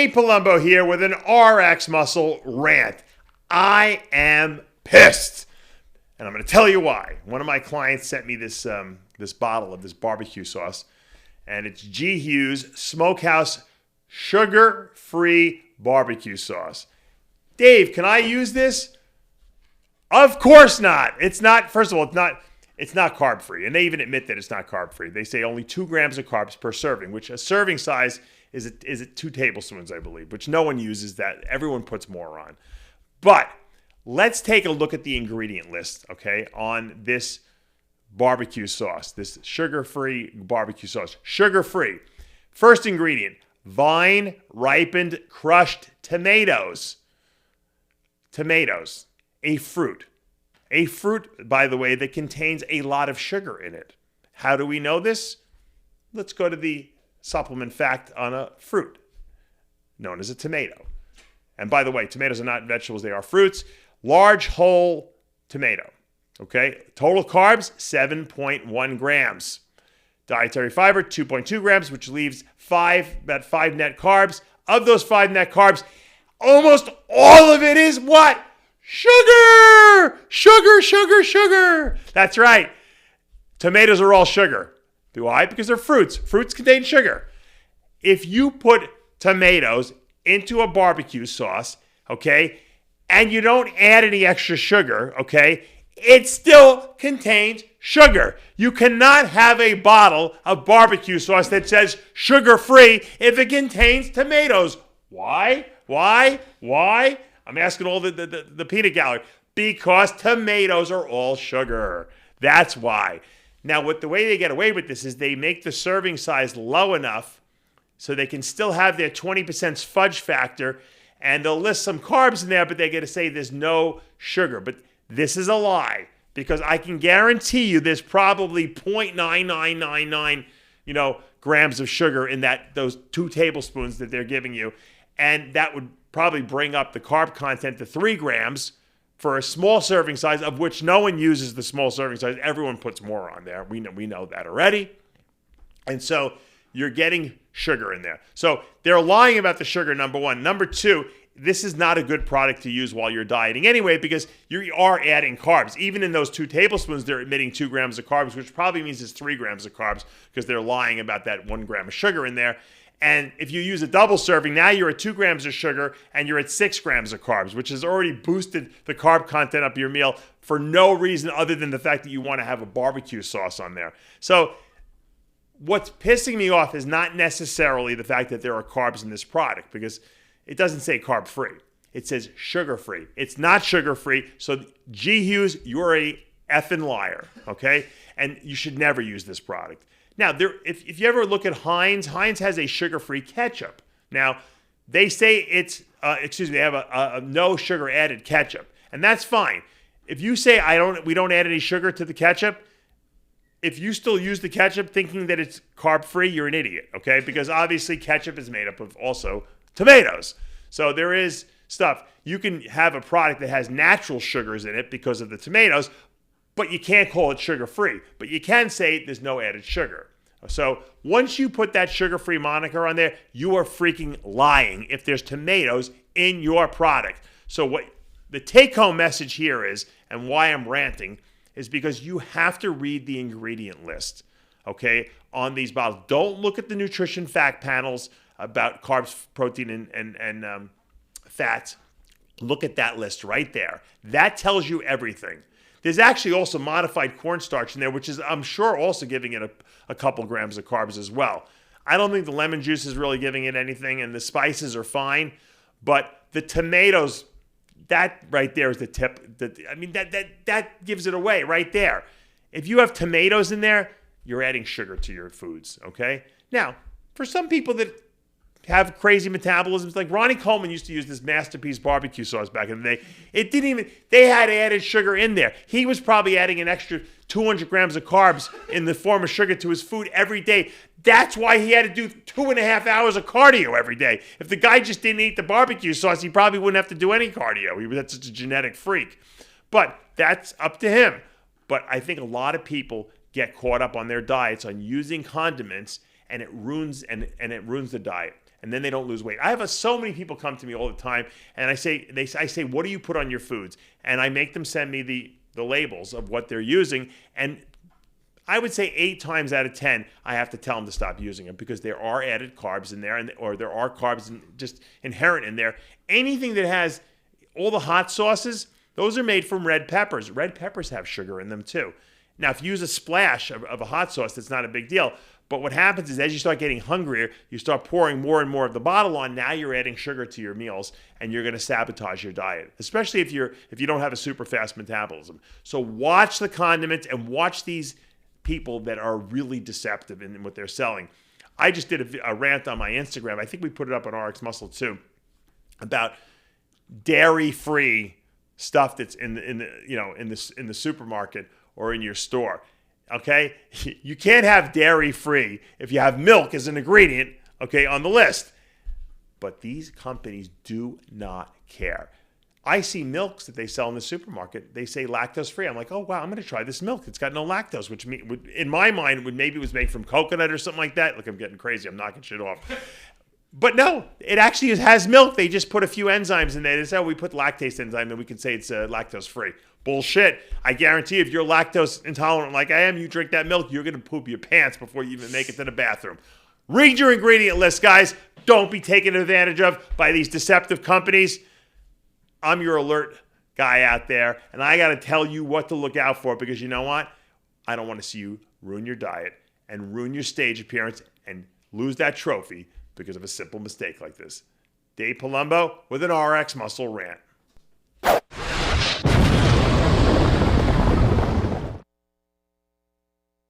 Dave Palumbo here with an RX Muscle rant. I am pissed. And I'm going to tell you why. One of my clients sent me this bottle of this barbecue sauce. And it's G. Hughes Smokehouse Sugar-Free Barbecue Sauce. Dave, can I use this? Of course not. It's not, first of all, it's not carb-free. And they even admit that it's not carb-free. They say only 2 grams of carbs per serving, which a serving size is at 2 tablespoons, I believe, which no one uses that. Everyone puts more on. But let's take a look at the ingredient list, okay, on this barbecue sauce, this sugar-free barbecue sauce. Sugar-free. First ingredient, vine-ripened crushed tomatoes. Tomatoes, a fruit. A fruit, by the way, that contains a lot of sugar in it. How do we know this? Let's go to the supplement fact on a fruit known as a tomato. And by the way, tomatoes are not vegetables, they are fruits. Large whole tomato, okay? Total carbs, 7.1 grams. Dietary fiber, 2.2 grams, which leaves about 5 net carbs. Of those 5 net carbs, almost all of it is what? Sugar! Sugar, sugar, sugar. That's right. Tomatoes are all sugar. Why? Because they're fruits. Fruits contain sugar. If you put tomatoes into a barbecue sauce, okay, and you don't add any extra sugar, okay, it still contains sugar. You cannot have a bottle of barbecue sauce that says sugar-free if it contains tomatoes. Why? I'm asking all the peanut gallery. Because tomatoes are all sugar. That's why. Now, the way they get away with this is they make the serving size low enough so they can still have their 20% fudge factor, and they'll list some carbs in there, but they get to say there's no sugar. But this is a lie, because I can guarantee you there's probably 0.9999, grams of sugar in those 2 tablespoons that they're giving you, and that would probably bring up the carb content to 3 grams for a small serving size, of which no one uses the small serving size. Everyone puts more on there. We know that already. And so you're getting sugar in there. So they're lying about the sugar, number one. Number two, this is not a good product to use while you're dieting anyway, because you are adding carbs. Even in those 2 tablespoons, they're admitting 2 grams of carbs, which probably means it's 3 grams of carbs, because they're lying about that 1 gram of sugar in there. And if you use a double serving, now you're at 2 grams of sugar and you're at 6 grams of carbs, which has already boosted the carb content of your meal for no reason other than the fact that you want to have a barbecue sauce on there. So what's pissing me off is not necessarily the fact that there are carbs in this product, because it doesn't say carb-free. It says sugar-free. It's not sugar-free. So G. Hughes, you're a effing liar, okay? And you should never use this product. Now, if you ever look at Heinz has a sugar-free ketchup. Now, they say it's, they have a no sugar added ketchup, and that's fine. If you say we don't add any sugar to the ketchup, if you still use the ketchup thinking that it's carb-free, you're an idiot, okay? Because obviously ketchup is made up of also tomatoes. So there is stuff. You can have a product that has natural sugars in it because of the tomatoes, but you can't call it sugar-free. But you can say there's no added sugar. So once you put that sugar-free moniker on there, you are freaking lying if there's tomatoes in your product. So what the take-home message here is, and why I'm ranting, is because you have to read the ingredient list, okay, on these bottles. Don't look at the nutrition fact panels about carbs, protein, and fats. Look at that list right there. That tells you everything. There's actually also modified cornstarch in there, which is, I'm sure, also giving it a couple grams of carbs as well. I don't think the lemon juice is really giving it anything, and the spices are fine. But the tomatoes, that right there is the tip. That gives it away right there. If you have tomatoes in there, you're adding sugar to your foods, okay? Now, for some people that have crazy metabolisms, like Ronnie Coleman used to use this Masterpiece barbecue sauce back in the day. They had added sugar in there. He was probably adding an extra 200 grams of carbs in the form of sugar to his food every day. That's why he had to do 2.5 hours of cardio every day. If the guy just didn't eat the barbecue sauce, he probably wouldn't have to do any cardio. He was such a genetic freak. But that's up to him. But I think a lot of people get caught up on their diets on using condiments, and it ruins the diet. and then they don't lose weight. I have so many people come to me all the time, and I say, what do you put on your foods? And I make them send me the labels of what they're using, and I would say 8 times out of 10, I have to tell them to stop using them because there are added carbs in there, or there are carbs just inherent in there. Anything that has all the hot sauces, those are made from red peppers. Red peppers have sugar in them too. Now, if you use a splash of a hot sauce, that's not a big deal. But what happens is as you start getting hungrier, you start pouring more and more of the bottle on. Now you're adding sugar to your meals, and you're going to sabotage your diet, especially if you don't have a super fast metabolism. So watch the condiments and watch these people that are really deceptive in what they're selling. I just did a rant on my Instagram. I think we put it up on RX Muscle too, about dairy-free stuff that's in the supermarket or in your store. Okay, you can't have dairy-free if you have milk as an ingredient. Okay, on the list, but these companies do not care. I see milks that they sell in the supermarket. They say lactose-free. I'm like, oh, wow, I'm going to try this milk. It's got no lactose, which in my mind maybe it was made from coconut or something like that. Look, I'm getting crazy. I'm knocking shit off. But no, it actually has milk. They just put a few enzymes in there. They say, oh, we put lactase enzyme, and we can say it's lactose-free. Bullshit. I guarantee if you're lactose intolerant like I am, you drink that milk, you're going to poop your pants before you even make it to the bathroom. Read your ingredient list, guys. Don't be taken advantage of by these deceptive companies. I'm your alert guy out there, and I got to tell you what to look out for because you know what? I don't want to see you ruin your diet and ruin your stage appearance and lose that trophy because of a simple mistake like this. Dave Palumbo with an RX Muscle Rant.